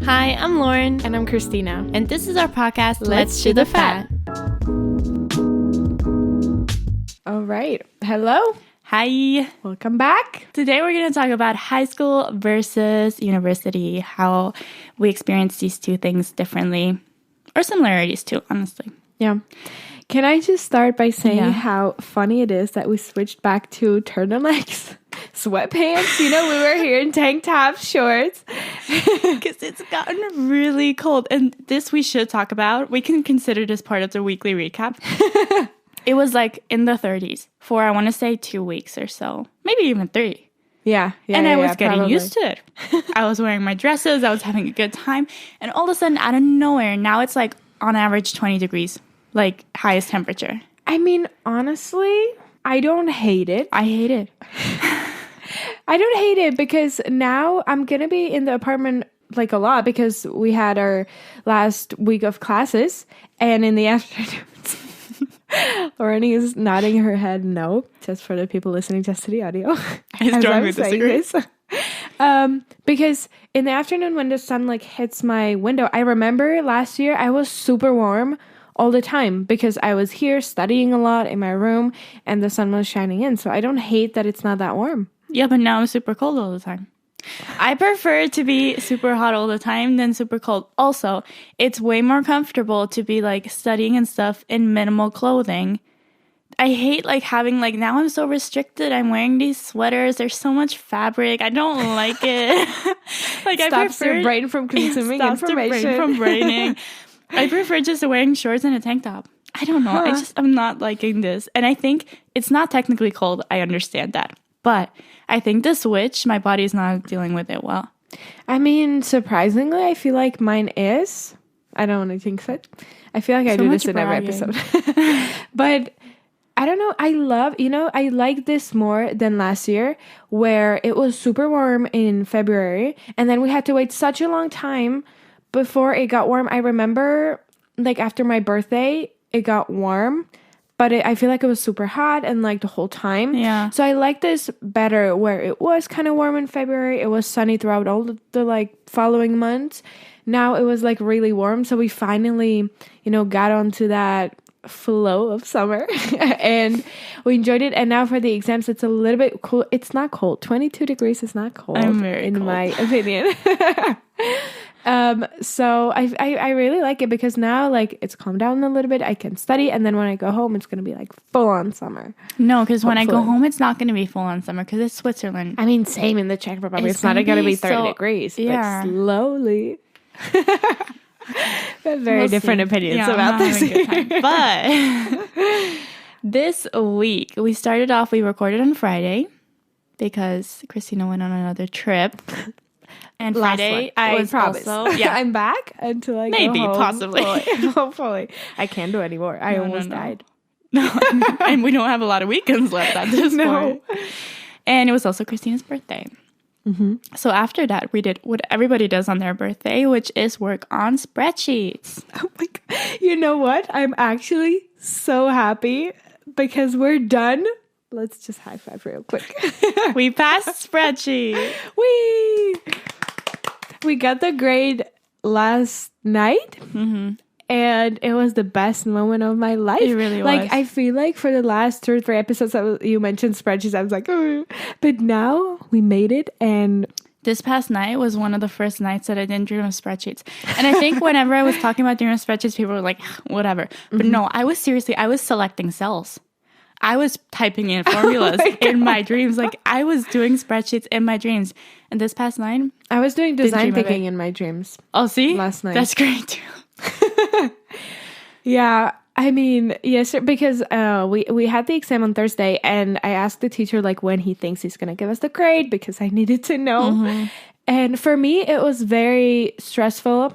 Hi, I'm Lauren. And I'm Kristyna. And this is our podcast, Let's Chew the Fat. All right. Hello. Hi. Welcome back. Today we're going to talk about high school versus university, how we experience these two things differently, or similarities too, honestly. Yeah. Can I just start by saying how funny it is that we switched back to turtlenecks, sweatpants? You know, we were here in tank top shorts. Because it's gotten really cold. And this we should talk about. We can consider this part of the weekly recap. It was like in the 30s for, I want to say, 2 weeks or so. Maybe even 3. Yeah. And I was getting used to it. I was wearing my dresses. I was having a good time. And all of a sudden, out of nowhere, now it's like on average 20 degrees, like highest temperature. I mean, honestly, I don't hate it. I hate it. I don't hate it because now I'm going to be in the apartment like a lot because we had our last week of classes. And in the afternoons, Lauren is nodding her head no, just for the people listening just to the audio. I strongly disagree. Because in the afternoon when the sun like hits my window, I remember last year I was super warm all the time because I was here studying a lot in my room and the sun was shining in. So I don't hate that it's not that warm. Yeah, but now I'm super cold all the time. I prefer to be super hot all the time than super cold. Also, it's way more comfortable to be like studying and stuff in minimal clothing. I hate like having like, now I'm so restricted. I'm wearing these sweaters. There's so much fabric. I don't like it. Like stops your brain from consuming information. Stops your brain from braining. I prefer just wearing shorts and a tank top. I don't know. I'm not liking this. And I think it's not technically cold. I understand that. But I think the switch, my body's not dealing with it well. I mean, surprisingly, I feel like mine is. I don't want to jinx it. I feel like I do this in every episode. But I don't know. I like this more than last year where it was super warm in February. And then we had to wait such a long time before it got warm. I remember like after my birthday, it got warm. But I feel like it was super hot and like the whole time. Yeah. So I like this better where it was kind of warm in February. It was sunny throughout all the like following months. Now it was like really warm. So we finally, got onto that flow of summer and we enjoyed it. And now for the exams, it's a little bit cool. It's not cold. 22 degrees is not cold in my opinion. So I really like it because now like it's calmed down a little bit. I can study and then when I go home, it's going to be like full on summer. No, because when I go home, it's not going to be full on summer because it's Switzerland. I mean, same in the Czech Republic. It's not going to be 30 degrees, but slowly. Very different opinions about this. But this week, we started off, we recorded on Friday because Kristyna went on another trip. And Friday, I promise. I'm back until I maybe, go home. Possibly. Hopefully. I can't do anymore. I almost died. No, and we don't have a lot of weekends left at this point. And it was also Kristyna's birthday. Mm-hmm. So after that, we did what everybody does on their birthday, which is work on spreadsheets. Oh my God. You know what? I'm actually so happy because we're done. Let's just high five real quick. We passed spreadsheet. We got the grade last night. Mm-hmm. And it was the best moment of my life. It really was. Like, I feel like for the last 2 or 3 episodes you mentioned spreadsheets, I was like, oh. But now we made it. And this past night was one of the first nights that I didn't dream of spreadsheets. And I think whenever I was talking about dreaming of spreadsheets, people were like, whatever. But no, I was selecting cells. I was typing in formulas in my dreams. Like, I was doing spreadsheets in my dreams. And this past night, I was doing design thinking in my dreams. Oh, see? Last night. That's great, too. Yeah, I mean, yes, because we had the exam on Thursday, and I asked the teacher, like, when he thinks he's going to give us the grade, because I needed to know. Mm-hmm. And for me, it was very stressful,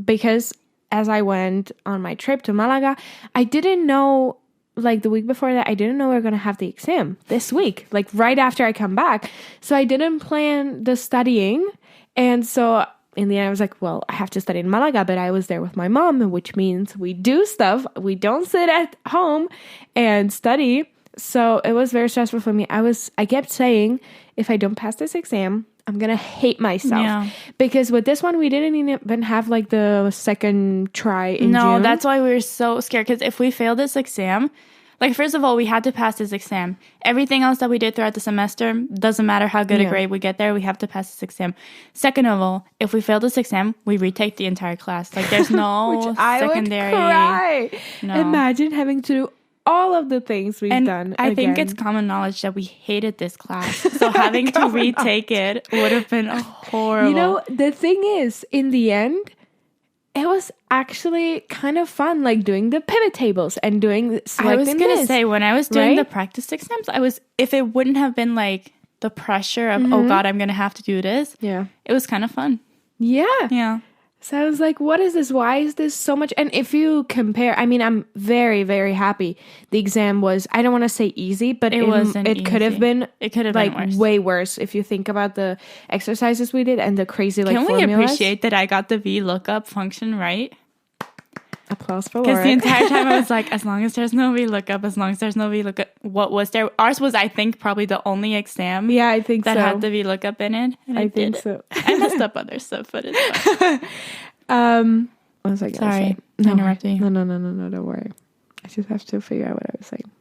because as I went on my trip to Malaga, I didn't know, like, the week before that, I didn't know we were going to have the exam this week, like, right after I come back. So I didn't plan the studying, and so in the end, I was like, well, I have to study in Malaga, but I was there with my mom, which means we do stuff. We don't sit at home and study. So it was very stressful for me. I kept saying, if I don't pass this exam, I'm gonna hate myself. Yeah. Because with this one, we didn't even have like the second try in June. That's why we were so scared. Because if we failed this exam, like, first of all, we had to pass this exam. Everything else that we did throughout the semester, doesn't matter how good a grade we get there, we have to pass this exam. Second of all, if we fail this exam, we retake the entire class. Like, there's no Which I secondary. would cry. No. Imagine having to do all of the things we've done. I think it's common knowledge that we hated this class. So having to retake it would have been horrible. You know, the thing is, in the end, it was actually kind of fun, like doing the pivot tables and doing I was going to say, when I was doing the practice exams, if it wouldn't have been like the pressure of, oh God, I'm going to have to do this. Yeah. It was kind of fun. Yeah. Yeah. So I was like, what is this? Why is this so much? And if you compare, I mean, I'm very, very happy. The exam was, I don't want to say easy, but it could have been like worse. Way worse if you think about the exercises we did and the crazy like formulas. Can we appreciate that I got the VLOOKUP function right? Applause for Laura. Because the entire time I was like, as long as there's no VLOOKUP, what was there? Ours was, I think, probably the only exam I think that had the VLOOKUP in it. And I think so. I messed up other stuff, but it's fine. What was I going to Sorry, say? No, interrupting you. No, don't worry. I just have to figure out what I was saying.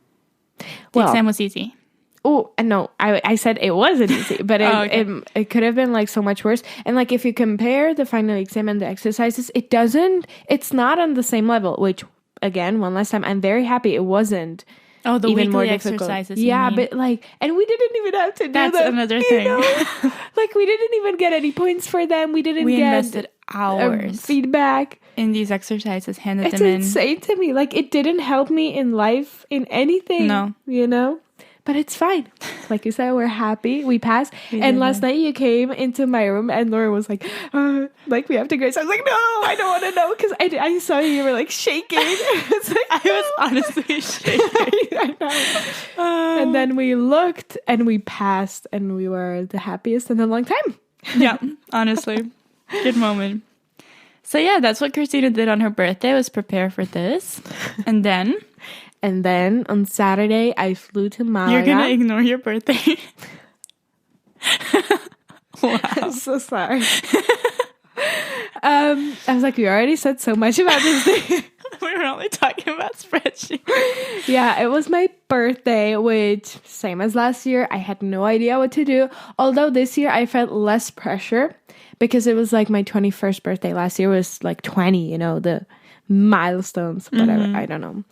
The exam was easy. Oh, no, I said it wasn't easy, but it could have been like so much worse. And like if you compare the final exam and the exercises, it's not on the same level, which again, one last time, I'm very happy it wasn't. Oh, the even weekly more exercises. Yeah, but like, and we didn't even have to do That's another thing. Like we didn't even get any points for them. We invested hours feedback in these exercises, handed them in. It's insane to me. Like it didn't help me in life in anything. No, you know. But it's fine. Like you said, we're happy. We passed. And last night you came into my room and Laura was like we have to grade. So I was like, no, I don't want to know. Because I saw you were like shaking. It's like, I was honestly shaking. I know. And then we looked and we passed and we were the happiest in a long time. Yeah, honestly. Good moment. So yeah, that's what Kristyna did on her birthday, was prepare for this. And then on Saturday, I flew to Malaga. You're going to ignore your birthday. Wow. I'm so sorry. I was like, we already said so much about this thing. We were only talking about spreadsheet. Yeah, it was my birthday, which, same as last year, I had no idea what to do. Although this year I felt less pressure because it was like my 21st birthday. Last year was like 20, the milestones, whatever. I don't know.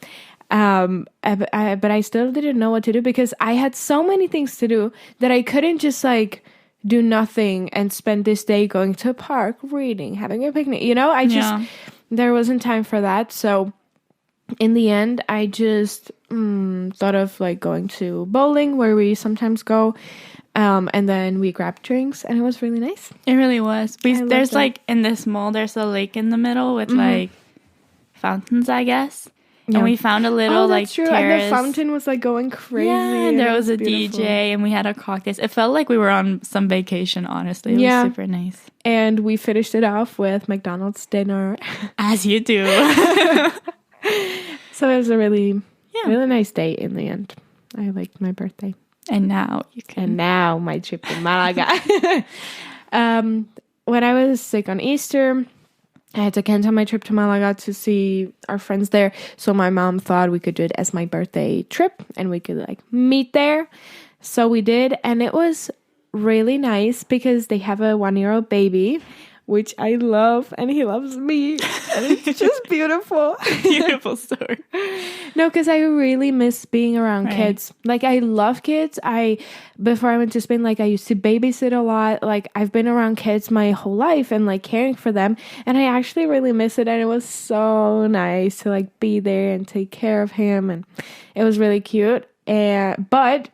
But I still didn't know what to do because I had so many things to do that I couldn't just like do nothing and spend this day going to a park, reading, having a picnic. There wasn't time for that. So in the end, I just thought of like going to bowling where we sometimes go. And then we grabbed drinks and it was really nice. It really was. There's like in this mall, there's a lake in the middle with like fountains, I guess. Yeah. And we found a little like true. terrace. And the fountain was like going crazy. Yeah, and there was a beautiful DJ and we had a cocktails. It felt like we were on some vacation, honestly. It was super nice. And we finished it off with McDonald's dinner. As you do. So it was a really nice day in the end. I liked my birthday. And now you can. And now my trip to Malaga. When I was sick on Easter, I had to cancel my trip to Malaga to see our friends there. So my mom thought we could do it as my birthday trip and we could like meet there. So we did. And it was really nice because they have a 1-year-old baby, which I love, and he loves me. And it's just beautiful. Beautiful story. No, because I really miss being around kids. Like, I love kids. Before I went to Spain, like, I used to babysit a lot. Like, I've been around kids my whole life and, like, caring for them. And I actually really miss it. And it was so nice to, like, be there and take care of him. And it was really cute. But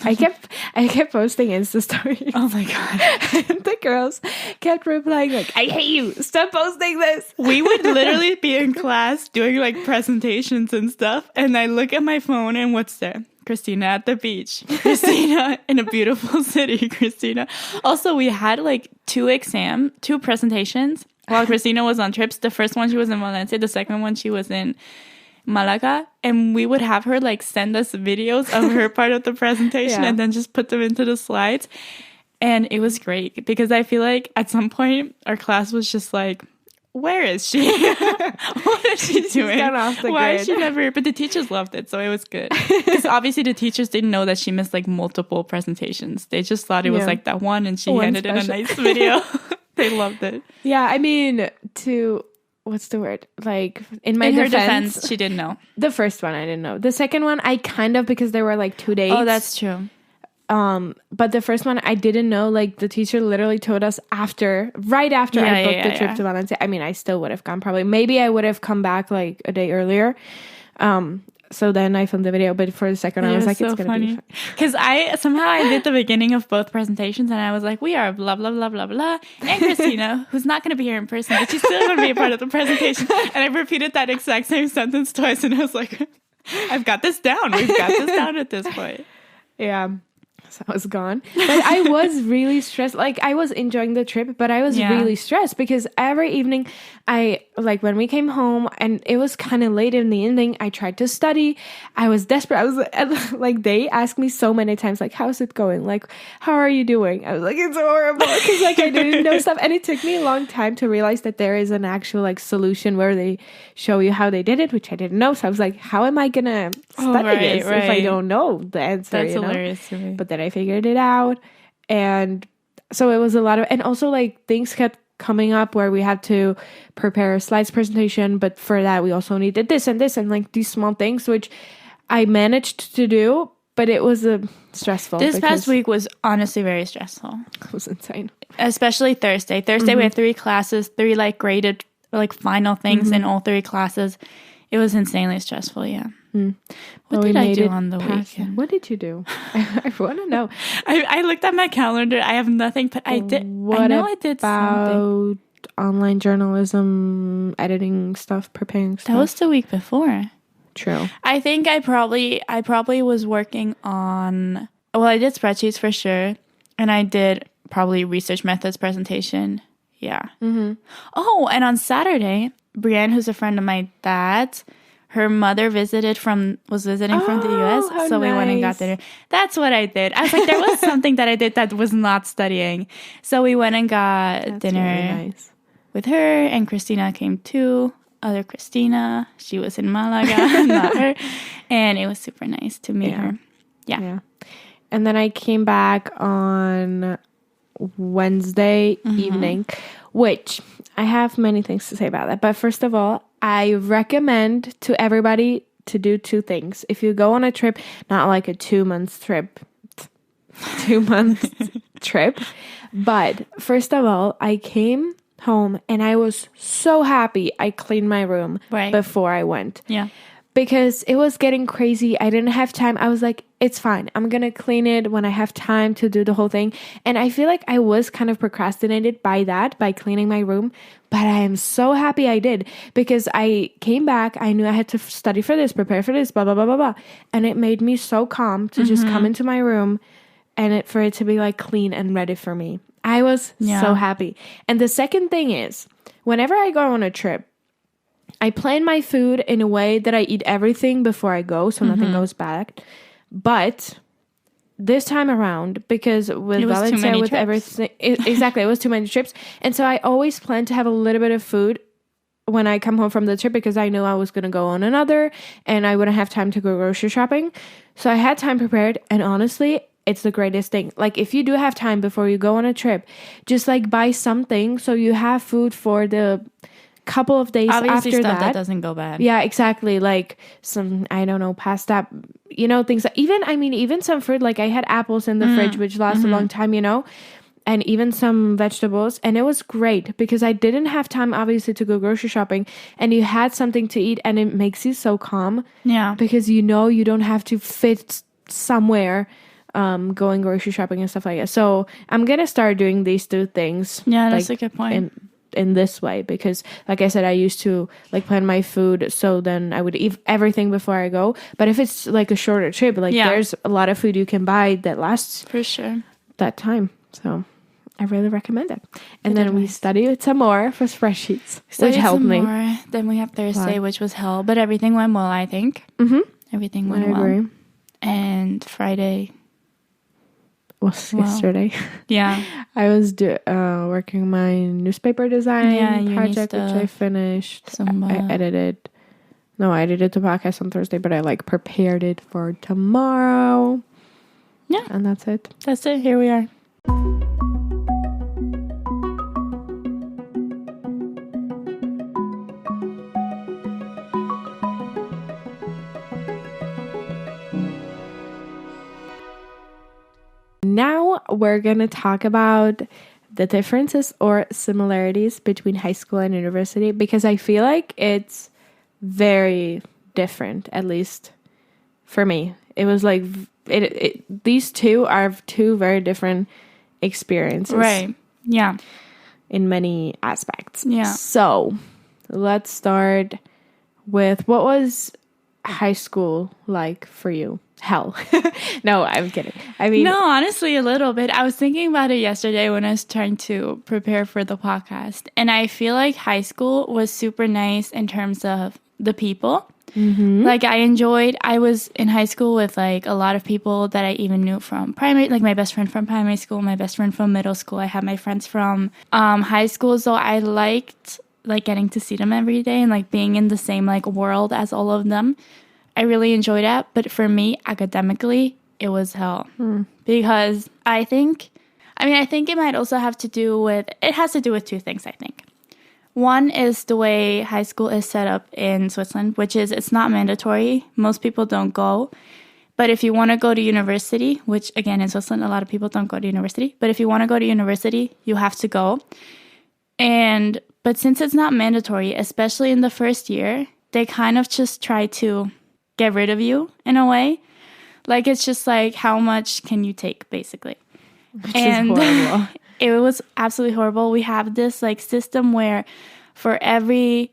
I kept posting Insta stories. Oh my god. And the girls kept replying like, I hate you, stop posting this. We would literally be in class doing like presentations and stuff, and I look at my phone and what's there? Kristyna at the beach. Kristyna in a beautiful city. Kristyna. Also, we had like two presentations while Kristyna was on trips. The first one she was in Valencia, the second one she was in Malaga, and we would have her like send us videos of her part of the presentation and then just put them into the slides. And it was great because I feel like at some point our class was just like, where is she? What is she doing? Why is she never here? But the teachers loved it, so it was good. Because obviously the teachers didn't know that she missed like multiple presentations. They just thought it was like that one, and she handed in a nice video. They loved it. Yeah, I mean, what's the word? Like, in my defense, she didn't know. The first one, I didn't know. The second one, I kind of, because there were like 2 days. Oh, that's true. But the first one I didn't know. Like, the teacher literally told us right after I booked the trip to Valencia. I mean, I still would have gone probably. Maybe I would have come back like a day earlier. So then I filmed the video, but for the second one, I was like, so it's gonna be fun. Because I did the beginning of both presentations, and I was like, we are blah blah blah blah blah, and Kristyna, who's not gonna be here in person, but she's still gonna be a part of the presentation. And I repeated that exact same sentence twice, and I was like, I've got this down. We've got this down at this point. Yeah. So I was gone. But I was really stressed. Like, I was enjoying the trip, but I was really stressed because every evening when we came home and it was kind of late in the evening, I tried to study. I was desperate. I was like, they asked me so many times, like, how's it going? Like, how are you doing? I was like, it's horrible because like I didn't know stuff. And it took me a long time to realize that there is an actual like solution where they show you how they did it, which I didn't know. So I was like, how am I going to study this if I don't know the answer? That's hilarious to me. But then I figured it out. And so it was a lot of, and also like things kept coming up where we had to prepare a slides presentation, but for that we also needed this and this and like these small things, which I managed to do, but it was stressful. This past week was honestly very stressful. It was insane. Especially Thursday. We had 3 classes, 3 like graded like final things in all 3 classes. It was insanely stressful, yeah. What did I do on the weekend? What did you do? I want to know. I looked at my calendar. I have nothing, but I did. I know I did something. Online journalism, editing stuff, preparing stuff? That was the week before. True. I think I probably was working on. Well, I did spreadsheets for sure, and I did probably research methods presentation. Yeah. Mm-hmm. Oh, and on Saturday, Brienne, who's a friend of my dad's, her mother was visiting from the US, so we went and got dinner. That's what I did. I was like, there was something that I did that was not studying. So we went and got dinner really nice. With her, and Kristyna came too. Other Kristyna, she was in Malaga, not her. And it was super nice to meet her. Yeah. And then I came back on Wednesday evening, which I have many things to say about that. But first of all, I recommend to everybody to do 2 things. If you go on a trip, not like a 2-month trip, 2-month trip. But first of all, I came home and I was so happy I cleaned my room before I went. Yeah. Because it was getting crazy. I didn't have time. I was like, it's fine. I'm going to clean it when I have time to do the whole thing. And I feel like I was kind of procrastinated by cleaning my room. But I am so happy I did. Because I came back. I knew I had to study for this, prepare for this, blah, blah, blah, blah, blah. And it made me so calm to just come into my room and for it to be like clean and ready for me. I was so happy. And the second thing is, whenever I go on a trip, I plan my food in a way that I eat everything before I go, so nothing goes bad. But this time around, because with Valencia, with everything, exactly, it was too many trips. And so I always plan to have a little bit of food when I come home from the trip because I knew I was going to go on another and I wouldn't have time to go grocery shopping. So I had time prepared, and honestly, it's the greatest thing. Like, if you do have time before you go on a trip, just like buy something so you have food for the couple of days obviously after stuff that doesn't go bad. Yeah, exactly. Like some, I don't know, pasta, things that even some fruit. Like I had apples in the fridge, which last a long time, and even some vegetables. And it was great because I didn't have time, obviously, to go grocery shopping, and you had something to eat, and it makes you so calm. Yeah. Because you don't have to fit somewhere going grocery shopping and stuff like that. So I'm going to start doing these 2 things. Yeah, that's a good point. In this way, because like I said, I used to like plan my food so then I would eat everything before I go. But if it's like a shorter trip, there's a lot of food you can buy that lasts for sure that time. So I really recommend it. And then we studied some more for spreadsheets, which helped me. Then we have Thursday, which was hell, but everything went well, I think. Everything went well. And Friday, was Wow. yesterday. Yeah. I was working my newspaper design project, which I finished. I edited the podcast on Thursday, but I like prepared it for tomorrow. Yeah. And that's it. That's it. Here we are. Now we're going to talk about the differences or similarities between high school and university, because I feel like it's very different, at least for me. It was like these two are two very different experiences. Right. Yeah. In many aspects. Yeah. So let's start with, what was high school like for you? Hell. No, I'm kidding. I mean, no, honestly, a little bit. I was thinking about it yesterday when I was trying to prepare for the podcast. And I feel like high school was super nice in terms of the people. Mm-hmm. Like I was in high school with like a lot of people that I even knew from primary, like my best friend from primary school, my best friend from middle school. I had my friends from high school. So I liked like getting to see them every day and like being in the same like world as all of them. I really enjoyed that. But for me, academically, it was hell. Because I think it might also have to do with, it has to do with two things, I think. One is the way high school is set up in Switzerland, which is it's not mandatory. Most people don't go. But if you want to go to university, which again in Switzerland, a lot of people don't go to university. But if you want to go to university, you have to go. But since it's not mandatory, especially in the first year, they kind of just try to get rid of you in a way. Like it's just like, how much can you take, basically? Which is horrible. It was absolutely horrible. We have this like system where for every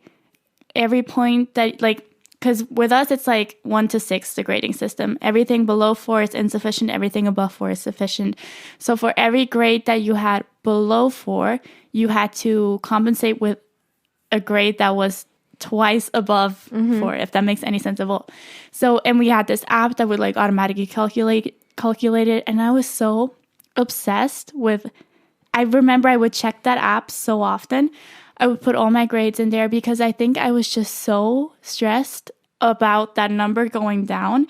point that like, because with us it's like 1 to 6, the grading system. Everything below 4 is insufficient. Everything above 4 is sufficient. So for every grade that you had below 4, you had to compensate with a grade that was twice above 4, if that makes any sense at all. So, and we had this app that would like automatically calculate it. And I was so obsessed with, I remember I would check that app so often. I would put all my grades in there because I think I was just so stressed about that number going down.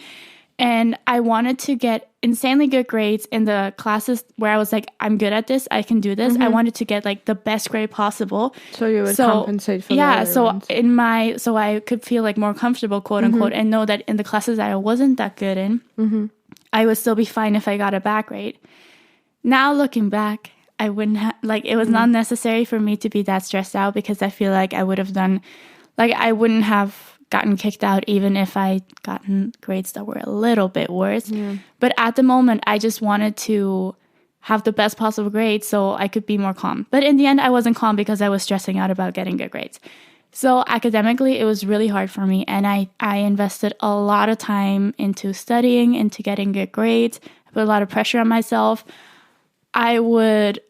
And I wanted to get insanely good grades in the classes where I was like, I'm good at this, I can do this. I wanted to get like the best grade possible. So you would compensate for yeah, the so ones. So I could feel like more comfortable, quote unquote, and know that in the classes that I wasn't that good in, I would still be fine if I got a back grade. Now looking back, I wouldn't have, like, it was not necessary for me to be that stressed out because I feel like I would have done, like, I wouldn't have gotten kicked out even if I'd gotten grades that were a little bit worse. Yeah. But at the moment, I just wanted to have the best possible grade so I could be more calm. But in the end, I wasn't calm because I was stressing out about getting good grades. So academically, it was really hard for me. And I invested a lot of time into studying, into getting good grades. I put a lot of pressure on myself. I would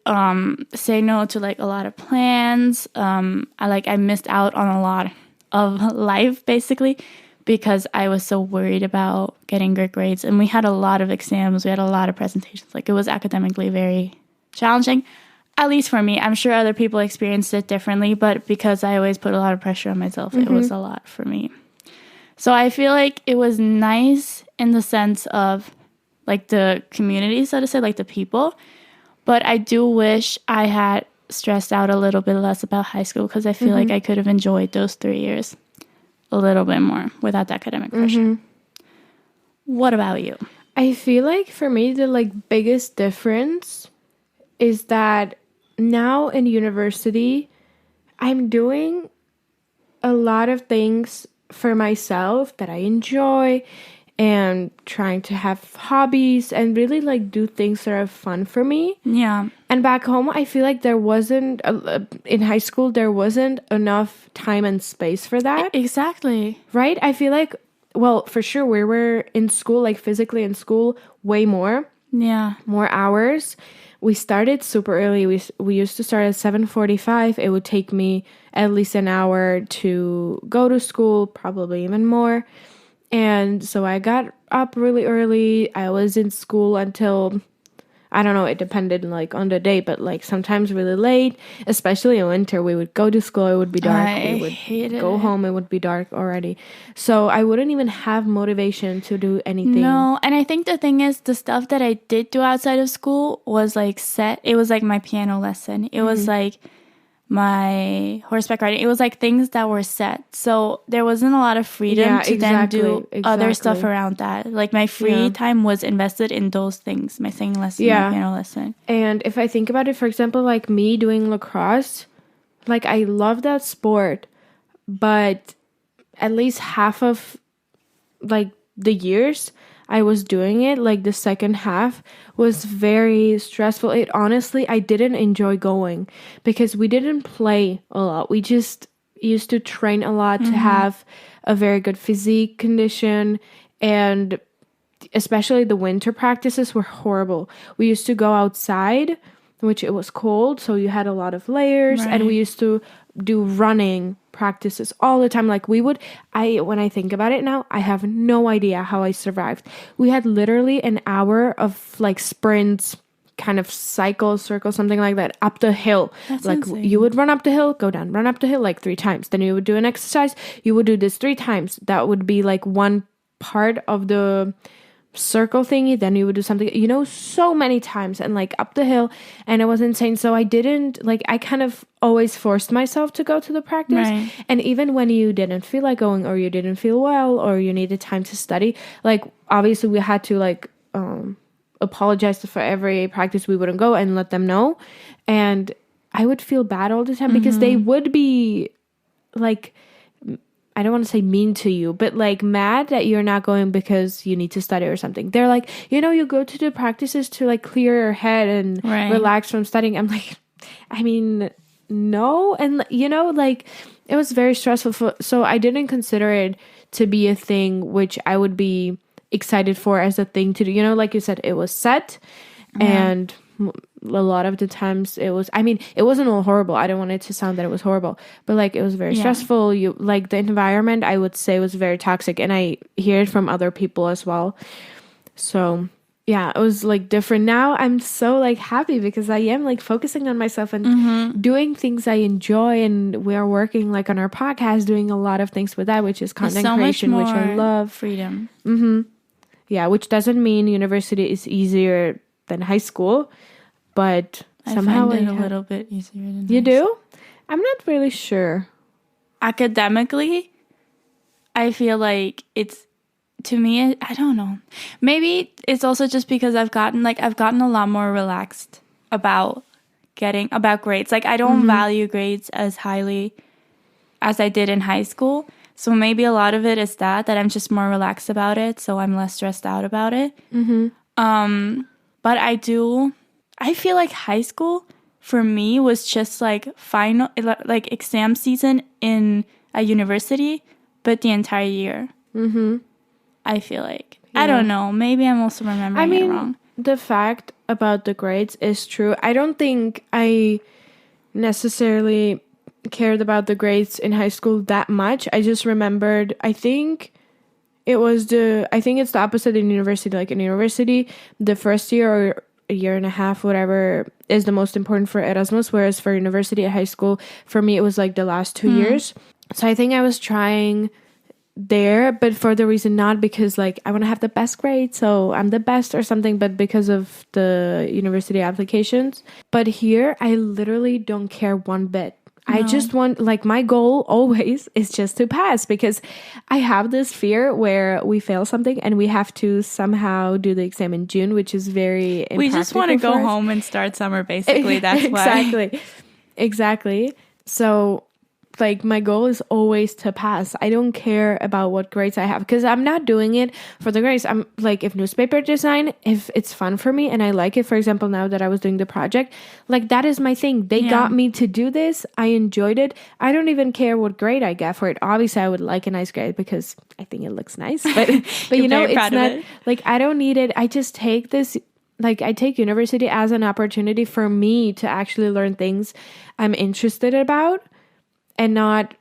say no to like a lot of plans. I missed out on a lot of life basically because I was so worried about getting good grades. And we had a lot of exams. We had a lot of presentations. Like it was academically very challenging, at least for me. I'm sure other people experienced it differently, but because I always put a lot of pressure on myself, it was a lot for me. So I feel like it was nice in the sense of like the community, so to say, like the people. But I do wish I had stressed out a little bit less about high school because I feel like I could have enjoyed those 3 years a little bit more without the academic pressure. What about you? I feel like for me, the like biggest difference is that now in university, I'm doing a lot of things for myself that I enjoy and trying to have hobbies and really like do things that are fun for me. Yeah. And back home, I feel like there wasn't, in high school, there wasn't enough time and space for that. Exactly. Right? I feel like, well, for sure, we were in school, like physically in school, way more. Yeah. More hours. We started super early. We used to start at 7:45. It would take me at least an hour to go to school, probably even more. And so I got up really early. I was in school until I don't know, it depended like on the day, but like sometimes really late, especially in winter. We would go to school, it would be dark. We would go home, it would be dark already. So I wouldn't even have motivation to do anything. No, and I think the thing is, the stuff that I did do outside of school was like set. It was like my piano lesson. It was like my horseback riding. It was like things that were set. So there wasn't a lot of freedom to then do other stuff around that. Like my free time was invested in those things, my singing lesson, my piano lesson. And if I think about it, for example, like me doing lacrosse, like I love that sport, but at least half of like the years I was doing it, like the second half was very stressful. It honestly, I didn't enjoy going because we didn't play a lot. We just used to train a lot to have a very good physique condition, and especially the winter practices were horrible. We used to go outside, which it was cold, so you had a lot of layers, and we used to do running practices all the time. Like when I think about it now, I have no idea how I survived. We had literally an hour of like sprints, kind of circle, something like that, up the hill. That's like insane. You would run up the hill, go down, run up the hill like 3 times. Then you would do an exercise. You would do this 3 times. That would be like one part of the circle thingy. Then you would do something, so many times, and like up the hill, and it was insane. So I kind of always forced myself to go to the practice. And even when you didn't feel like going, or you didn't feel well, or you needed time to study, like obviously we had to like apologize for every practice we wouldn't go and let them know. And I would feel bad all the time because they would be like, I don't want to say mean to you, but like mad that you're not going because you need to study or something. They're like, you go to the practices to like clear your head and relax from studying. I'm like, I mean, no. And like it was very stressful. So I didn't consider it to be a thing which I would be excited for as a thing to do. Like you said, it was set, and a lot of the times it wasn't all horrible. I don't want it to sound that it was horrible, but like it was very stressful. Like the environment, I would say, was very toxic, and I hear it from other people as well. So yeah, it was like different. Now I'm so like happy because I am like focusing on myself and doing things I enjoy, and we are working like on our podcast, doing a lot of things with that, which is content creation, which I love. Freedom. Yeah, which doesn't mean university is easier than high school, but somehow I find it a little bit easier than you do. I'm not really sure. Academically, I feel like it's, to me, I don't know. Maybe it's also just because I've gotten a lot more relaxed about grades. Like I don't value grades as highly as I did in high school. So maybe a lot of it is that I'm just more relaxed about it, so I'm less stressed out about it. But I feel like high school for me was just like final, like exam season in a university, but the entire year. I feel like. I don't know. Maybe I'm also remembering it wrong. The fact about the grades is true. I don't think I necessarily cared about the grades in high school that much. I just remembered, I think it's the opposite in university. Like in university, the first year or a year and a half, whatever, is the most important for Erasmus, whereas for university at high school, for me, it was like the last 2 years. So I think I was trying there, but for the reason not because like I want to have the best grade, so I'm the best or something, but because of the university applications. But here, I literally don't care one bit. No. I just want, like, my goal always is just to pass, because I have this fear where we fail something and we have to somehow do the exam in June, which is very impractical. We just want to go home and start summer, basically. That's why. Exactly. So, like, my goal is always to pass. I don't care about what grades I have, because I'm not doing it for the grades. I'm like, if newspaper design, if it's fun for me and I like it, for example, now that I was doing the project, like, that is my thing. They got me to do this. I enjoyed it. I don't even care what grade I get for it. Obviously, I would like a nice grade because I think it looks nice, but you know, it's not like, I don't need it. I just take this, like, I take university as an opportunity for me to actually learn things I'm interested about. And not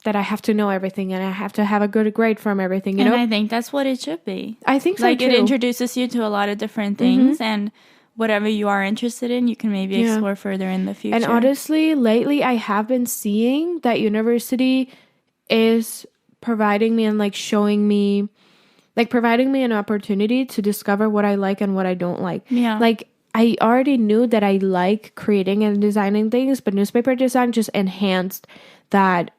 that I have to know everything and I have to have a good grade from everything, you know? And I think that's what it should be. I think so, like, too. It introduces you to a lot of different things. And whatever you are interested in, you can maybe explore further in the future. And honestly, lately I have been seeing that university is providing me and like showing me, like providing me an opportunity to discover what I like and what I don't like. Yeah. Like I already knew that I like creating and designing things, but newspaper design just enhanced that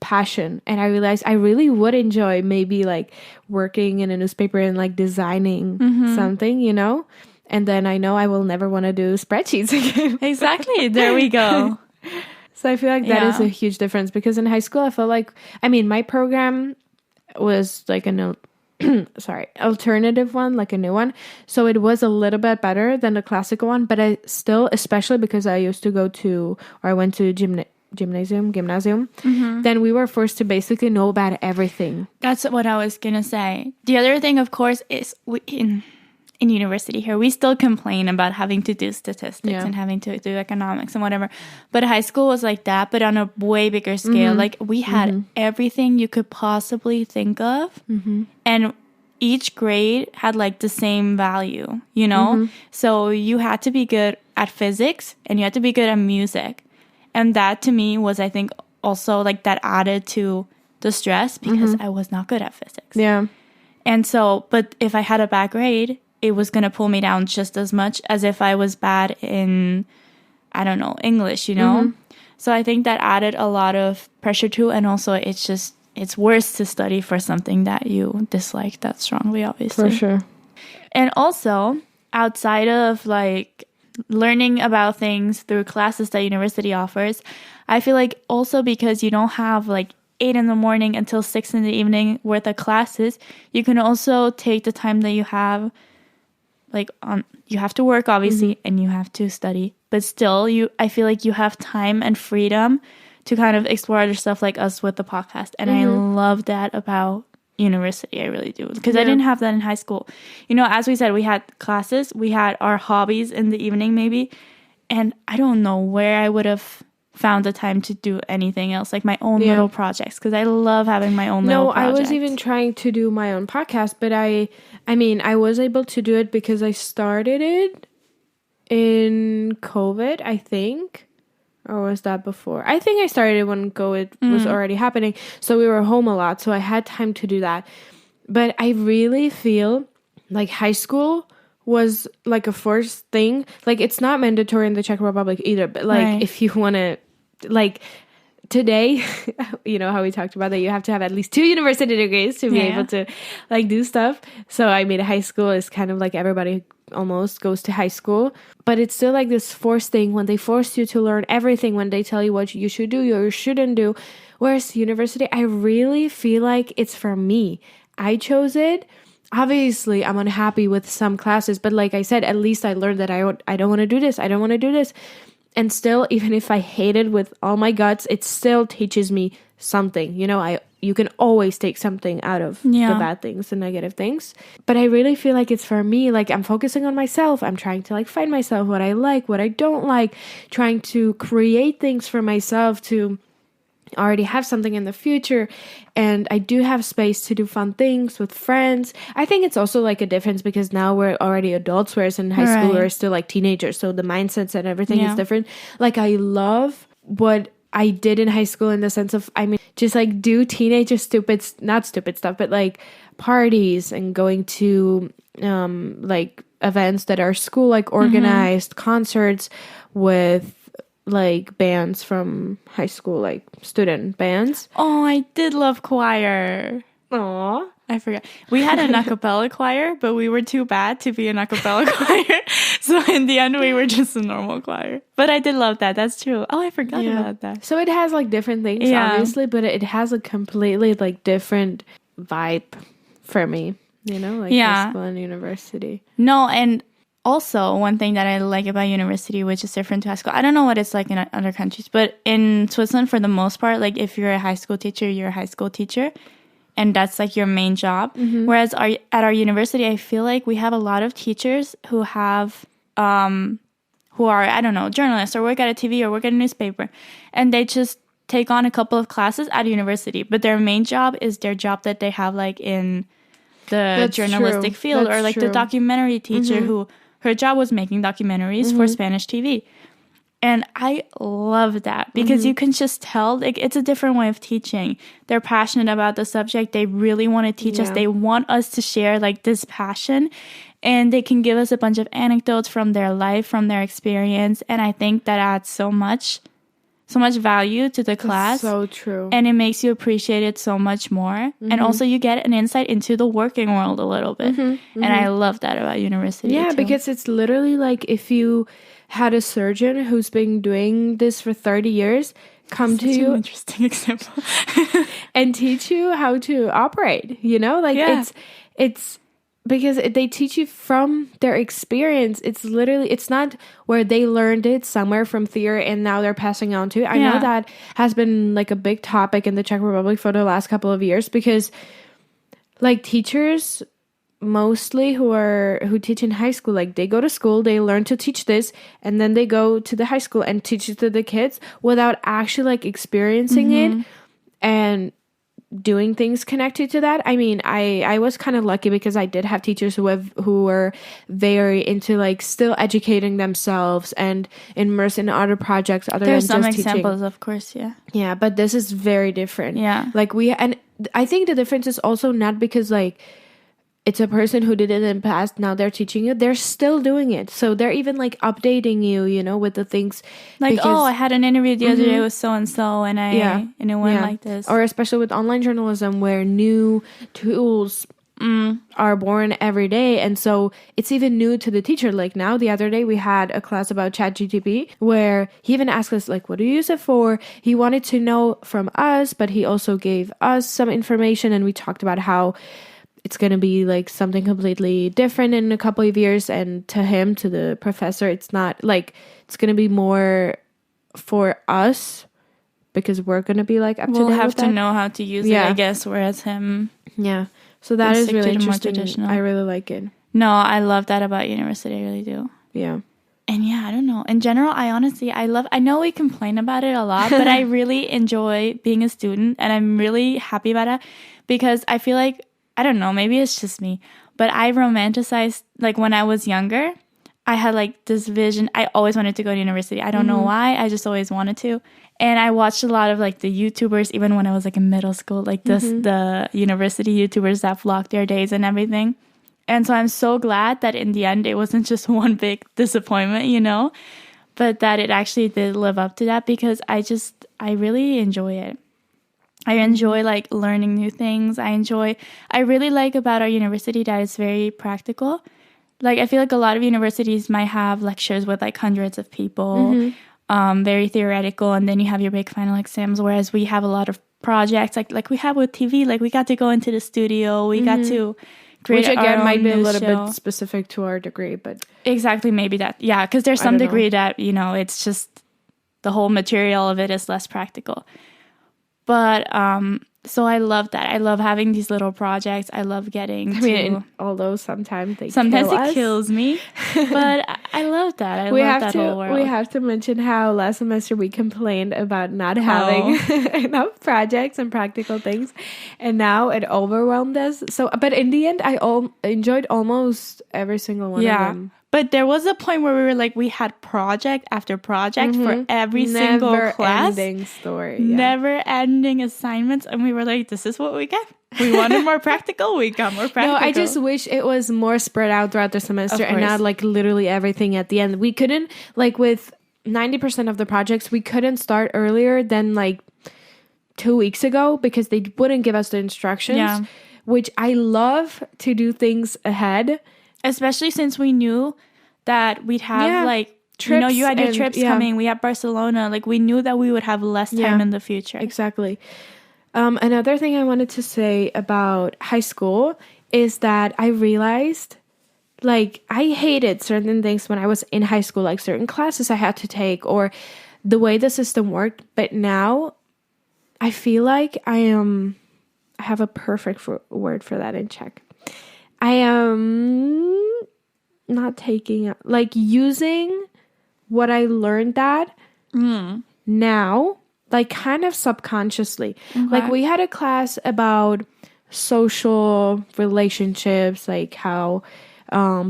passion. And I realized I really would enjoy maybe like working in a newspaper and like designing something, you know? And then I know I will never want to do spreadsheets again. Exactly. There we go. So I feel like that is a huge difference, because in high school, I felt like, I mean, my program was like an alternative one, like a new one. So it was a little bit better than the classical one, but I still, especially because I used to go to, or I went to gymnasium, then we were forced to basically know about everything. That's what I was going to say. The other thing, of course, is in university here, we still complain about having to do statistics and having to do economics and whatever. But high school was like that, but on a way bigger scale. Like we had everything you could possibly think of. And each grade had like the same value, you know? So you had to be good at physics and you had to be good at music. And that to me was, I think, also like that added to the stress, because I was not good at physics. Yeah. And so, but if I had a bad grade, it was going to pull me down just as much as if I was bad in, I don't know, English, you know? So I think that added a lot of pressure too. And also it's worse to study for something that you dislike that strongly, obviously. For sure. And also, outside of like learning about things through classes that university offers, I feel like also because you don't have like 8 in the morning until 6 in the evening worth of classes, you can also take the time that you have, like you have to work obviously and you have to study, but still I feel like you have time and freedom to kind of explore other stuff, like us with the podcast. And I love that about university. I really do, because I didn't have that in high school. You know, as we said, we had classes, we had our hobbies in the evening maybe, and I don't know where I would have found the time to do anything else, like my own little projects, because I love having my own little projects. I was even trying to do my own podcast, but I mean, I was able to do it because I started it in COVID, I think. Or was that before? I think I started it when COVID was already happening. So we were home a lot, so I had time to do that. But I really feel like high school was like a forced thing. Like it's not mandatory in the Czech Republic either, but like if you want to, like today, you know how we talked about that you have to have at least 2 university degrees to be able to like do stuff. So I mean, high school is kind of like everybody almost goes to high school, but it's still like this forced thing when they force you to learn everything, when they tell you what you should do or you shouldn't do. Whereas university, I really feel like it's for me. I chose it. Obviously, I'm unhappy with some classes, but like I said, at least I learned that I don't want to do this. I don't want to do this. And still, even if I hate it with all my guts, it still teaches me something. You know, you can always take something out of the bad things, the negative things. But I really feel like it's for me. Like I'm focusing on myself. I'm trying to like find myself, what I like, what I don't like, trying to create things for myself to already have something in the future. And I do have space to do fun things with friends. I think it's also like a difference because now we're already adults, whereas in high school we're still like teenagers. So the mindsets and everything is different. Like I love what I did in high school in the sense of, I mean, just like do teenager not stupid stuff, but like parties and going to like events that are school like organized, concerts with like bands from high school, like student bands. Oh, I did love choir. Aw. I forgot. We had an a cappella choir, but we were too bad to be an a cappella choir. So in the end, we were just a normal choir. But I did love that. That's true. Oh, I forgot about that. So it has like different things, obviously, but it has a completely like different vibe for me, you know, like high school and university. No, and also, one thing that I like about university, which is different to high school, I don't know what it's like in other countries, but in Switzerland, for the most part, like if you're a high school teacher, you're a high school teacher, and that's like your main job. Whereas at our university, I feel like we have a lot of teachers who have, who are, I don't know, journalists or work at a TV or work at a newspaper, and they just take on a couple of classes at university, but their main job is their job that they have like in the journalistic field, or like the documentary teacher who her job was making documentaries for Spanish TV. And I love that because you can just tell, like, it's a different way of teaching. They're passionate about the subject. They really want to teach us. They want us to share, like, this passion. And they can give us a bunch of anecdotes from their life, from their experience. And I think that adds so much value to the class. That's so true. And it makes you appreciate it so much more. And also you get an insight into the working world a little bit. And I love that about university. Yeah, too. because it's literally like if you had a surgeon who's been doing this for 30 years come to you, an interesting example, and teach you how to operate, you know, like it's because they teach you from their experience. It's literally, it's not where they learned it somewhere from theory and now they're passing on to. I know that has been like a big topic in the Czech Republic for the last couple of years, because like teachers mostly who teach in high school, like they go to school, they learn to teach this, and then they go to the high school and teach it to the kids without actually like experiencing it and doing things connected to that. I mean, I was kind of lucky because I did have teachers who were very into like still educating themselves and immersed in other projects other There's than some just examples, teaching. of course, Yeah, but this is very different. Yeah. Like and I think the difference is also not because like it's a person who did it in the past, now they're teaching you. They're still doing it. So they're even like updating you, you know, with the things. Like, oh, I had an interview the other day with so-and-so and and it went like this. Or especially with online journalism where new tools are born every day. And so it's even new to the teacher. Like now, the other day we had a class about ChatGPT where he even asked us like, what do you use it for? He wanted to know from us, but he also gave us some information, and we talked about how it's going to be like something completely different in a couple of years. And to him, to the professor, it's not like, it's going to be more for us because we're going to be like up to date. We'll have to know how to use it, I guess, whereas him. Yeah. So that is really interesting. Traditional. I really like it. No, I love that about university. I really do. Yeah. And yeah, I don't know. In general, I know we complain about it a lot, but I really enjoy being a student, and I'm really happy about it because I feel like, I don't know, maybe it's just me, but I romanticized, like when I was younger, I had like this vision. I always wanted to go to university. I don't know why. I just always wanted to. And I watched a lot of like the YouTubers, even when I was like in middle school, like the university YouTubers that vlog their days and everything. And so I'm so glad that in the end, it wasn't just one big disappointment, you know, but that it actually did live up to that, because I really enjoy it. I enjoy like learning new things. I really like about our university that it's very practical. Like I feel like a lot of universities might have lectures with like hundreds of people, very theoretical, and then you have your big final exams, whereas we have a lot of projects like we have with TV. Like we got to go into the studio, we got to create, which again might be a little bit specific to our degree, but exactly, maybe that, yeah, because there's some degree that, you know, it's just the whole material of it is less practical. But so I love that. I love having these little projects. I love getting although sometimes it kills me, but I love that. I love that whole world. We have to mention how last semester we complained about not having enough projects and practical things, and now it overwhelmed us. So, but in the end, I enjoyed almost every single one of them. But there was a point where we were like, we had project after project for every single class. Never-ending story. Never ending assignments. And we were like, this is what we get. We wanted more practical. We got more practical. No, I just wish it was more spread out throughout the semester and not like literally everything at the end. We couldn't, like with 90% of the projects, we couldn't start earlier than like 2 weeks ago because they wouldn't give us the instructions, which I love to do things ahead. Especially since we knew that we'd have like trips, you know, you had your trips coming. We had Barcelona. Like we knew that we would have less time in the future. Exactly. Another thing I wanted to say about high school is that I realized like I hated certain things when I was in high school, like certain classes I had to take or the way the system worked. But now I feel like I have a perfect word for that in Czech. I am not taking, like using what I learned that now, like kind of subconsciously. Okay. Like we had a class about social relationships, like how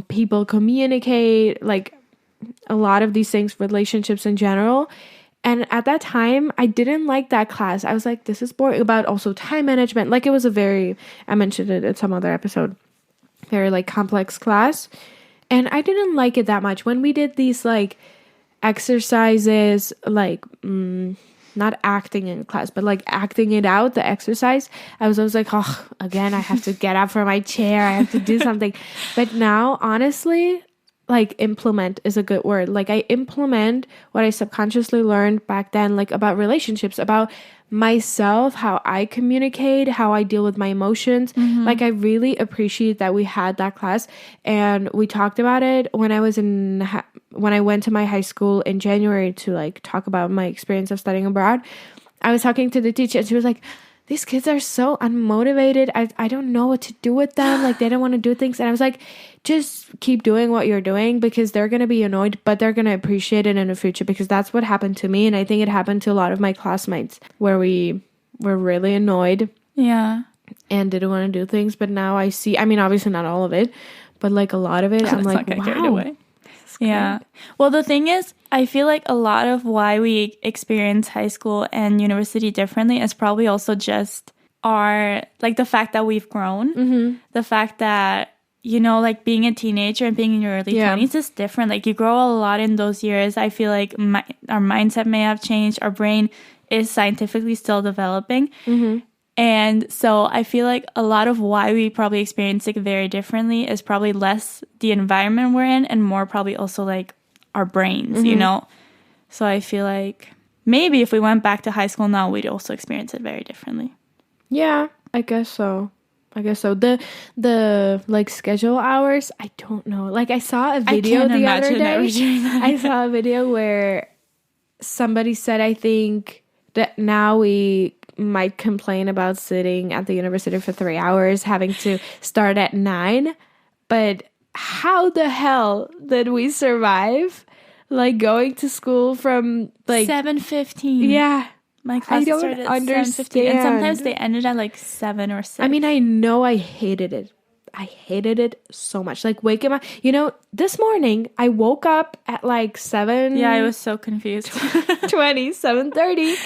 people communicate, like a lot of these things, relationships in general. And at that time, I didn't like that class. I was like, this is boring. About also time management. Like, it was a very, I mentioned it in some other episode, very like complex class. And I didn't like it that much. When we did these like exercises, like not acting in class, but like acting it out, the exercise, I was always like, oh, again, I have to get up from my chair. I have to do something. But now, honestly, like implement is a good word. Like I implement what I subconsciously learned back then, like about relationships, about myself, how I communicate, how I deal with my emotions. Like I really appreciate that we had that class, and we talked about it when I was when I went to my high school in January to like talk about my experience of studying abroad. I was talking to the teacher and she was like, these kids are so unmotivated. I don't know what to do with them. Like they don't want to do things. And I was like, just keep doing what you're doing, because they're going to be annoyed, but they're going to appreciate it in the future, because that's what happened to me. And I think it happened to a lot of my classmates, where we were really annoyed. Yeah. And didn't want to do things. But now I see, I mean, obviously not all of it, but like a lot of it, I'm like, wow. Yeah. Well, the thing is, I feel like a lot of why we experience high school and university differently is probably also just like the fact that we've grown. The fact that, you know, like being a teenager and being in your early 20s is different. Like you grow a lot in those years. I feel like our mindset may have changed. Our brain is scientifically still developing. And so I feel like a lot of why we probably experience it very differently is probably less the environment we're in and more probably also like our brains, you know? So I feel like maybe if we went back to high school now, we'd also experience it very differently. Yeah, I guess so. The like schedule hours, I don't know. Like I saw a video the other day. I saw a video where somebody said, I think that now we might complain about sitting at the university for 3 hours, having to start at 9. But how the hell did we survive? Like going to school from like 7:15. Yeah. My class started at 7:15. And sometimes they ended at like 7 or 6. I mean, I know I hated it. I hated it so much. Like waking up, you know, this morning I woke up at like 7. Yeah, I was so confused. 7:30.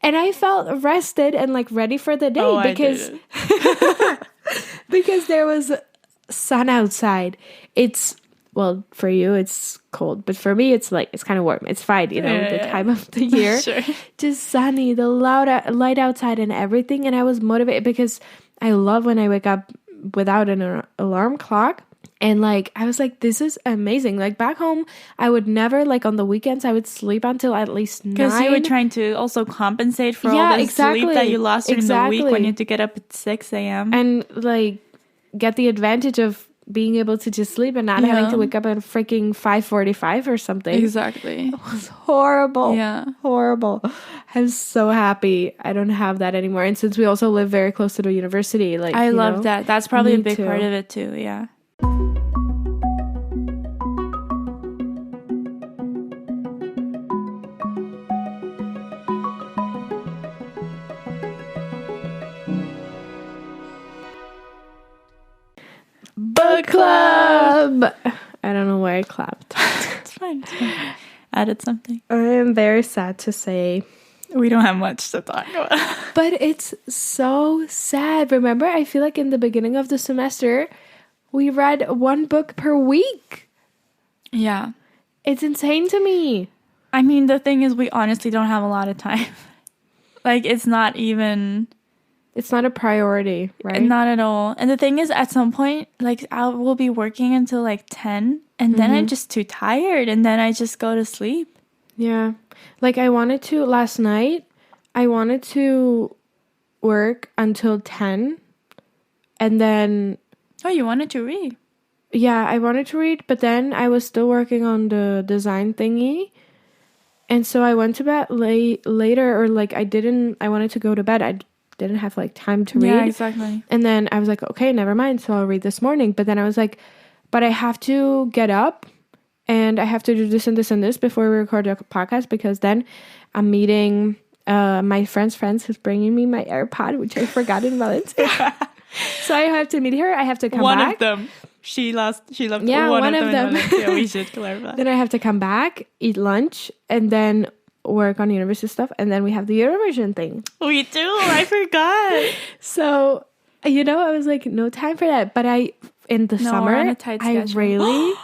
And I felt rested and like ready for the day because there was sun outside. It's, well, for you it's cold, but for me it's like, it's kind of warm. It's fine, you know, the time of the year. Just sunny, the light outside and everything. And I was motivated because I love when I wake up without an alarm clock. And like, I was like, this is amazing. Like back home, I would never, like on the weekends, I would sleep until at least 9. Because you were trying to also compensate for all the sleep that you lost during the week when you had to get up at 6 a.m. And like get the advantage of being able to just sleep and not having to wake up at freaking 5:45 or something. Exactly. It was horrible. Yeah. Horrible. I'm so happy I don't have that anymore. And since we also live very close to the university, like I love that. That's probably a big part of it too. Yeah. Book club. I don't know why I clapped. It's fine. Added something. I am very sad to say we don't have much to talk about. But it's so sad. Remember, I feel like in the beginning of the semester, we read 1 book per week. Yeah. It's insane to me. I mean, the thing is, we honestly don't have a lot of time. Like, it's not even... It's not a priority, right? Not at all. And the thing is, at some point, like, I will be working until, like, 10. And then I'm just too tired. And then I just go to sleep. Yeah. Like, last night, I wanted to work until 10. And then... Oh, you wanted to read? Yeah, I wanted to read. But then I was still working on the design thingy. And so I went to bed later. Or, like, I wanted to go to bed. I didn't have like time to read. Yeah, exactly. And then I was like, okay, never mind. So I'll read this morning. But then I was like, but I have to get up and I have to do this and this and this before we record a podcast, because then I'm meeting my friend's who's bringing me my AirPod, which I forgot in Valencia. So I have to meet her. I have to come back. One of them. She left Yeah, one of of them. them. In Valencia. We should clarify. Then I have to come back, eat lunch, and then work on university stuff, and then we have the Eurovision thing. We do. I forgot. So, you know, I was like, no time for that. But in the summer, we're on a tight I schedule. really...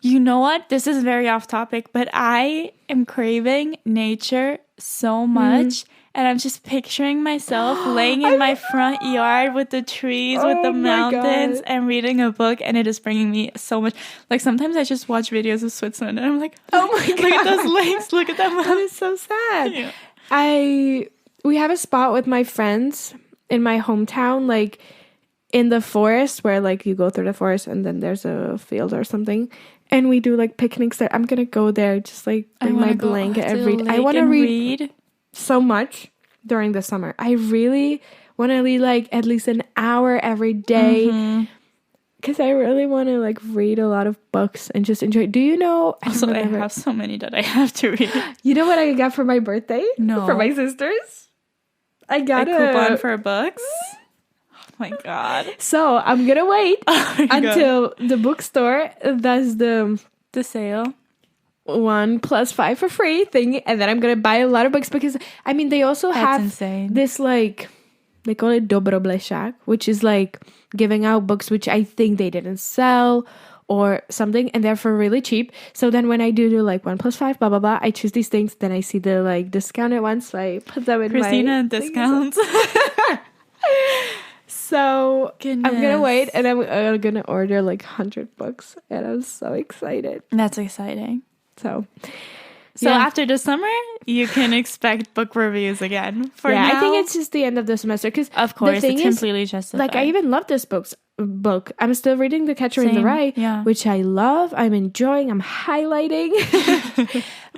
you know what? This is very off topic, but I am craving nature so much. And I'm just picturing myself laying in my front yard with the trees, with the mountains, and reading a book. And it is bringing me so much. Like, sometimes I just watch videos of Switzerland and I'm like, oh my God. Look at those lakes. Look at that mountain. That is so sad. Yeah. We have a spot with my friends in my hometown, like in the forest, where like you go through the forest and then there's a field or something. And we do like picnics there. I'm going to go there, just like bring my blanket every day. I want to read so much during the summer. I really want to read like at least an hour every day, because I really want to like read a lot of books and just enjoy. Do you know? I have so many that I have to read. You know what I got for my birthday? No. For my sisters? I got a coupon for books. Oh my God. So I'm going to wait until the bookstore does the sale. 1+5 for free thing, and then I'm gonna buy a lot of books, because I mean they also have this, like, they call it dobroblešák, which is like giving out books which I think they didn't sell or something, and they're for really cheap. So then when I do like 1+5 blah blah blah, I choose these things, then I see the like discounted ones, so I put them in Kristyna discounts. So goodness. I'm gonna wait, and I'm gonna order like 100 books, and I'm so excited. That's exciting. So after the summer, you can expect book reviews again. For now, I think it's just the end of the semester, because of course it's completely justified. Like, I even love this book. I'm still reading The Catcher in the Rye, which I love. I'm enjoying. I'm highlighting,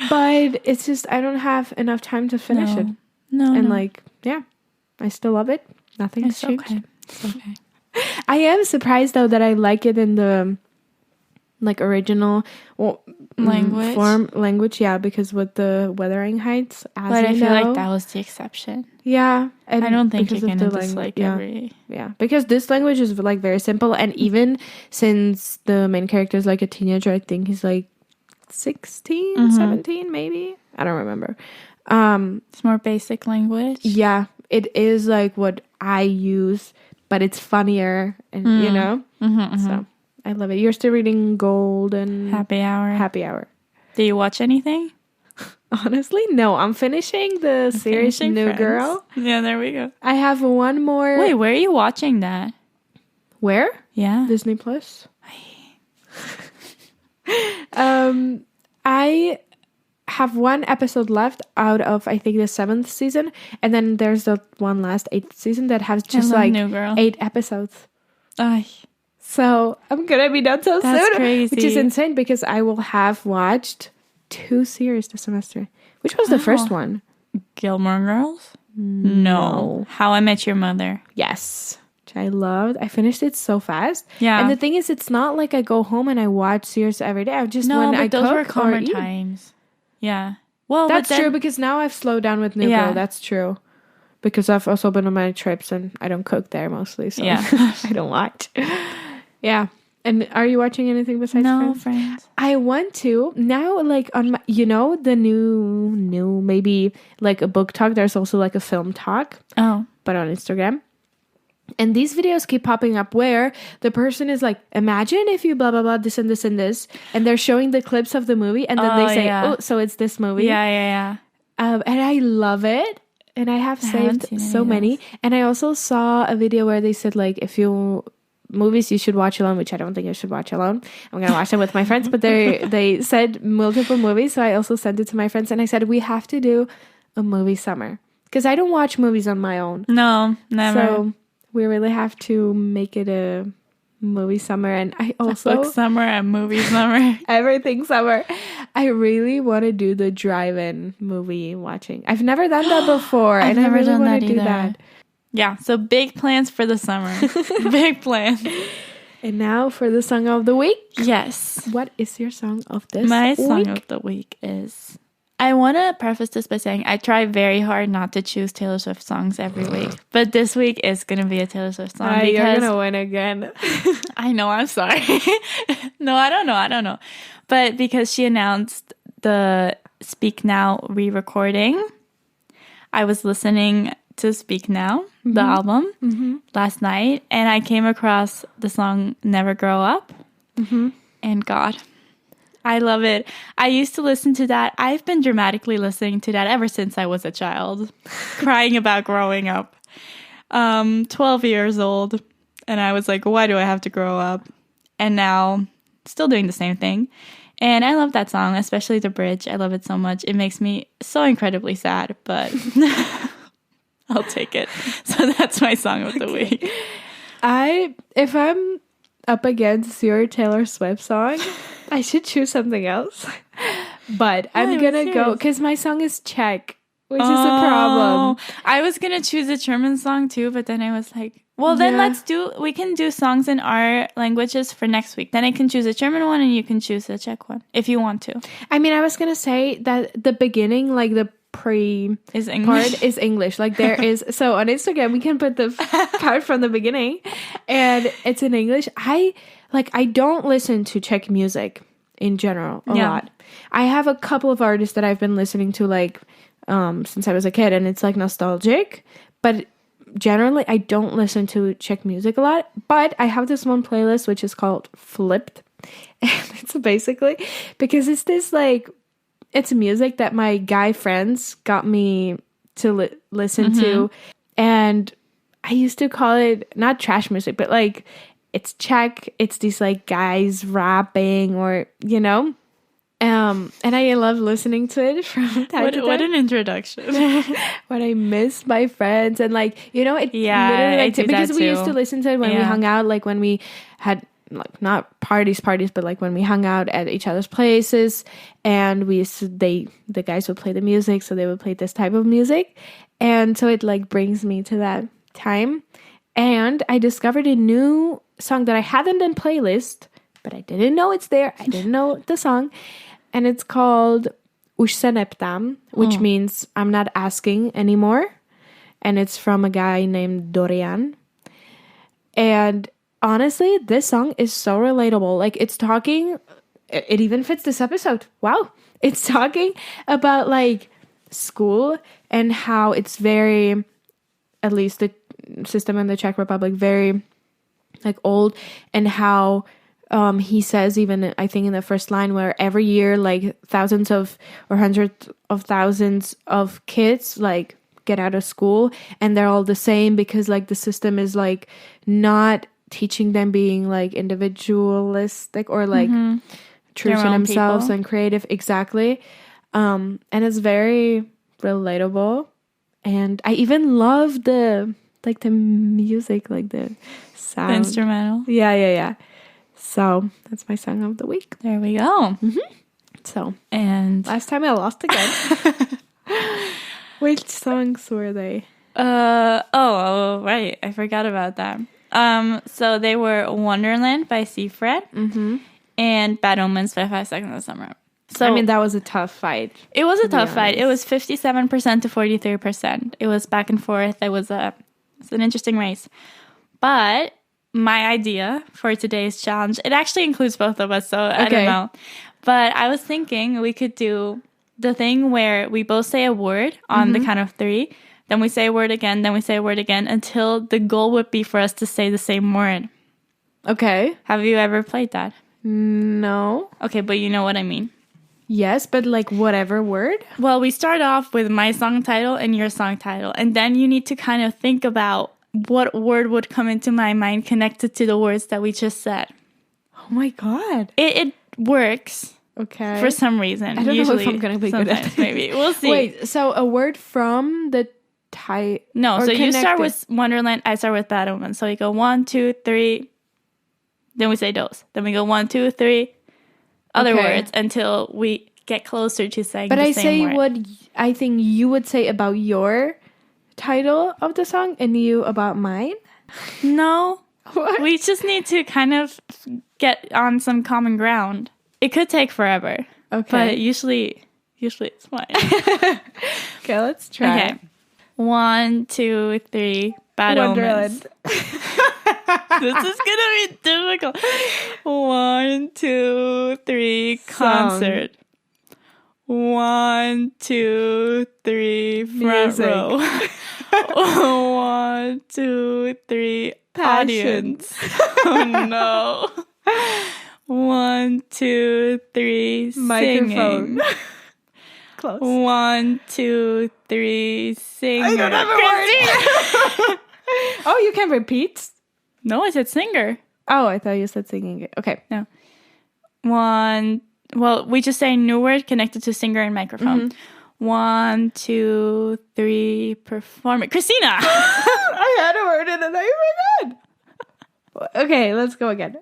but it's just I don't have enough time to finish it. Like, I still love it. Nothing's changed. Okay. It's okay. I am surprised though that I like it in the like original language, because with the Wuthering Heights, but I feel like that was the exception. And I don't think you're gonna dislike every because this language is like very simple, and even since the main character is like a teenager, I think he's like 16 17 maybe, I don't remember. It's more basic language. It is like what I use, but it's funnier, and you know. So I love it. You're still reading Gold and Happy Hour. Do you watch anything? Honestly, no. I'm finishing the series New Friends. Girl. Yeah, there we go. I have one more. Wait, where are you watching that? Where? Yeah. Disney Plus. I have one episode left out of, I think, the 7th season, and then there's the one last 8th season that has just like 8 episodes. So I'm gonna be done so soon, crazy. Which is insane, because I will have watched 2 series this semester. Which was the first one? Gilmore Girls? No. How I Met Your Mother. Yes. Which I loved. I finished it so fast. Yeah. And the thing is, it's not like I go home and I watch series every day. I just when I those cook were calmer or eat. times. Yeah. Well, that's true, because now I've slowed down with New Girl. That's true. Because I've also been on my trips and I don't cook there mostly. So I don't watch. Yeah. And are you watching anything besides Friends? I want to. Now, like, on my, the new, maybe like a book talk. There's also like a film talk. Oh. But on Instagram. And these videos keep popping up where the person is like, imagine if you blah, blah, blah, this and this and this. And they're showing the clips of the movie. And then they say, oh, so it's this movie. Yeah. And I love it. And I have saved so many. And I also saw a video where they said, like, movies you should watch alone, which I don't think I should watch alone. I'm going to watch them with my friends. But they said multiple movies. So I also sent it to my friends. And I said, we have to do a movie summer. Because I don't watch movies on my own. No, never. So we really have to make it a movie summer. And I also... book summer and movie summer. Everything summer. I really want to do the drive-in movie watching. I've never done that before. I've never really done want that to do either. that. Yeah, so big plans for the summer. Big plans. And now for the song of the week. Yes. What is your song of this week? My song of the week is I want to preface this by saying I try very hard not to choose Taylor Swift songs every week. But this week is going to be a Taylor Swift song. You're going to win again. I know, I'm sorry. No, I don't know. But because she announced the Speak Now re-recording, I was listening to Speak Now, the album, last night. And I came across the song Never Grow Up. And God, I love it. I used to listen to that. I've been dramatically listening to that ever since I was a child, crying about growing up. 12 years old. And I was like, why do I have to grow up? And now, still doing the same thing. And I love that song, especially the bridge. I love it so much. It makes me so incredibly sad, but I'll take it. So that's my song of the week. If I'm up against your Taylor Swift song, I should choose something else. But I'm going to go, because my song is Czech, which is a problem. I was going to choose a German song too, but then I was like, well, then we can do songs in our languages for next week. Then I can choose a German one and you can choose a Czech one if you want to. I mean, I was going to say that the beginning, like the is English. Part is English. Like there is, so on Instagram, we can put the part from the beginning and it's in English. I don't listen to Czech music in general a lot. I have a couple of artists that I've been listening to like since I was a kid and it's like nostalgic, but generally I don't listen to Czech music a lot. But I have this one playlist which is called Flipped, and it's basically because it's this like it's music that my guy friends got me to listen to, and I used to call it not trash music, but like it's Czech. It's these like guys rapping, or you know. And I love listening to it from time to time. What an introduction. When I miss my friends and like, you know, it literally like, because we used to listen to it when we hung out, like when we had like not parties, but like when we hung out at each other's places, and the guys would play the music, so they would play this type of music. And so it like brings me to that time. And I discovered a new song that I hadn't in playlist, but I didn't know it's there. I didn't know the song. And it's called Už se neptám, which means I'm not asking anymore. And it's from a guy named Dorian. And honestly, this song is so relatable. Like it even fits this episode. Wow. It's talking about like school and how it's very, at least the system in the Czech Republic, very like old, and how he says, even I think in the first line, where every year like thousands of or hundreds of thousands of kids like get out of school and they're all the same because like the system is like not teaching them being like individualistic or like true to themselves people. And creative. Exactly. And it's very relatable, and I even love the music, like the sound, the instrumental. Yeah. So that's my song of the week. There we go. So, and last time I lost again. Which songs were they? Right. I forgot about that. So they were Wonderland by Seafred and Bad Omens by 5 Seconds of Summer. So I mean, that was a tough fight. It was a tough fight. It was 57% to 43%. It was back and forth. It's an interesting race. But my idea for today's challenge, it actually includes both of us, so I don't know. But I was thinking we could do the thing where we both say a word on the count of 3, then we say a word again, then we say a word again, until the goal would be for us to say the same word. Okay. Have you ever played that? No. Okay, but you know what I mean. Yes, but like whatever word? Well, we start off with my song title and your song title, and then you need to kind of think about what word would come into my mind connected to the words that we just said. Oh my God. It works. Okay. For some reason. I don't Usually, know if I'm going to be good at it. Maybe. We'll see. Wait, so a word from the type. No, so connected. You start with Wonderland, I start with Bad Omens. So you go 1, 2, 3. Then we say those. Then we go 1, 2, 3. Other words until we get closer to saying the same word. But I say what I think you would say about your title of the song and you about mine? No. What? We just need to kind of get on some common ground. It could take forever. Okay. But usually Usually it's fine. Okay, let's try. Okay. 1, 2, 3. Bad Omens. This is gonna be difficult. 1, 2, 3. Concert. 1, 2, 3. Front row. 1, 2, 3. Audience. Oh no. 1, 2, 3. Microphone. Singing. Close. 1, 2, 3. Singer. I don't have a word. Oh, you can repeat? No, I said singer. Oh, I thought you said singing. Okay. No. 1. Well, we just say new word connected to singer and microphone. 1, 2, 3. Performer. Kristyna. I had a word and then I forgot. Okay, let's go again.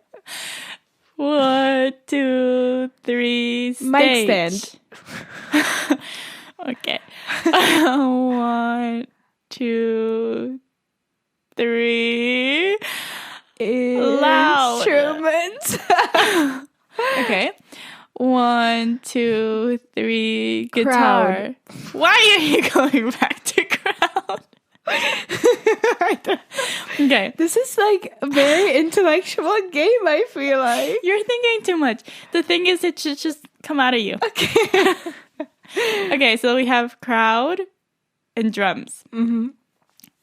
1, 2, 3. Stage. Mic stand. Okay. 1, 2, 3. Loud. Instruments. Okay. 1, 2, 3. Guitar. Crowd. Why are you going back to crowd? Okay. This is like a very intellectual game, I feel like. You're thinking too much. The thing is, it should just come out of you. Okay. Okay, so we have crowd and drums.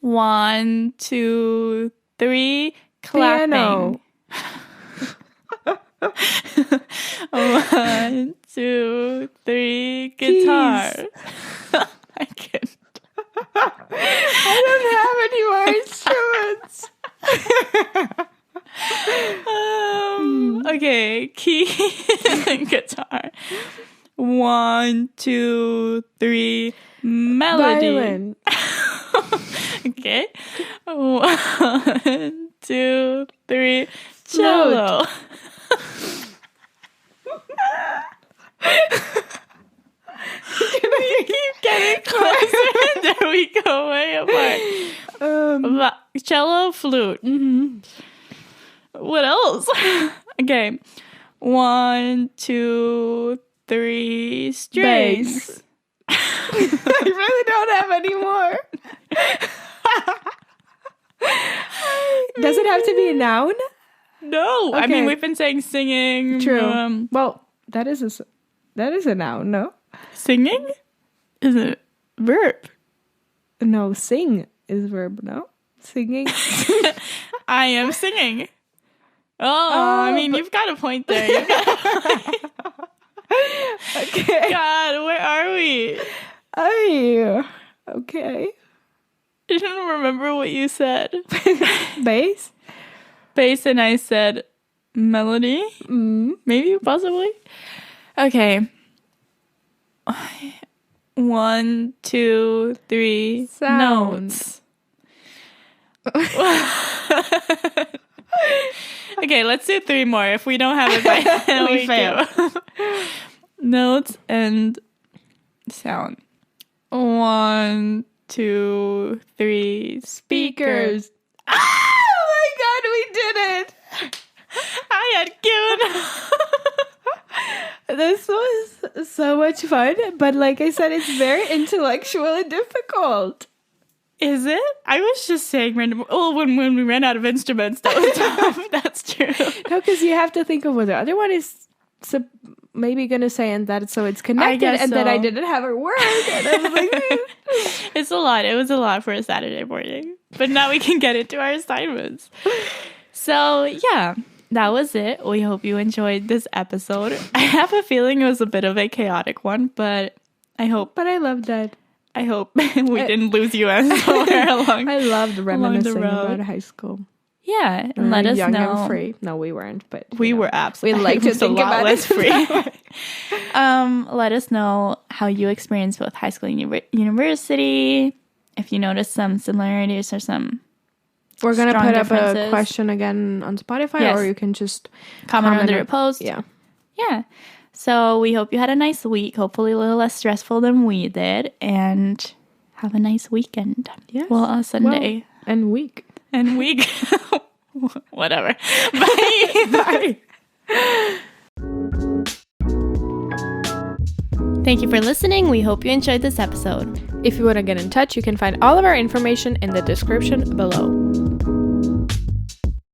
1, 2, 3. Clapping. Piano. 1, 2, 3. Guitar. I can't. I don't have any more instruments. Okay, key and guitar. 1, 2, 3. Melody. Violin. Okay. 1, 2, 3. Cello. We keep getting closer, and there we go, way apart. Cello, flute. What else? Okay. 1, 2, 3. Strings. Bass. I really don't have any more. Does it have to be a noun? No, I Okay. mean we've been saying singing. True. Well, that is a noun, no? Singing is a verb. No, sing is verb, no? Singing. I am singing. I mean, you've got a point there. You've got a point. Okay. God, where are we? Okay. I don't remember what you said. Bass? Bass, and I said melody. Maybe, possibly. Okay. 1, 2, 3. Sounds. Notes. Okay, let's do 3 more. If we don't have it by then, we fail. Notes and sound. 1, 2, 3. Speakers. Oh my god, we did it! I had given. This was so much fun, but like I said, it's very intellectual and difficult. Is it? I was just saying random. Oh, when we ran out of instruments, that was tough. That's true. No, because you have to think of what the other one is maybe going to say, and that so it's connected, and then I didn't have a word, and I was like, It's a lot. It was a lot for a Saturday morning, but now we can get into our assignments. So yeah, that was it. We hope you enjoyed this episode. I have a feeling it was a bit of a chaotic one, but I hope. But I loved that. I hope we didn't lose you somewhere along. I loved reminiscing road. about high school. Yeah, and let us young know. And free. No, we weren't, but We were absolutely. We like to think about less it. free. Let us know how you experienced both high school and university. If you noticed some similarities or some. We're gonna strong put up a differences. question again on Spotify, Yes. or you can just Comment under your post. Yeah. Yeah. So we hope you had a nice week. Hopefully a little less stressful than we did, and have a nice weekend. Yes. Well, Sunday. And week. And week. Whatever. Bye. Bye. Thank you for listening. We hope you enjoyed this episode. If you want to get in touch, you can find all of our information in the description below.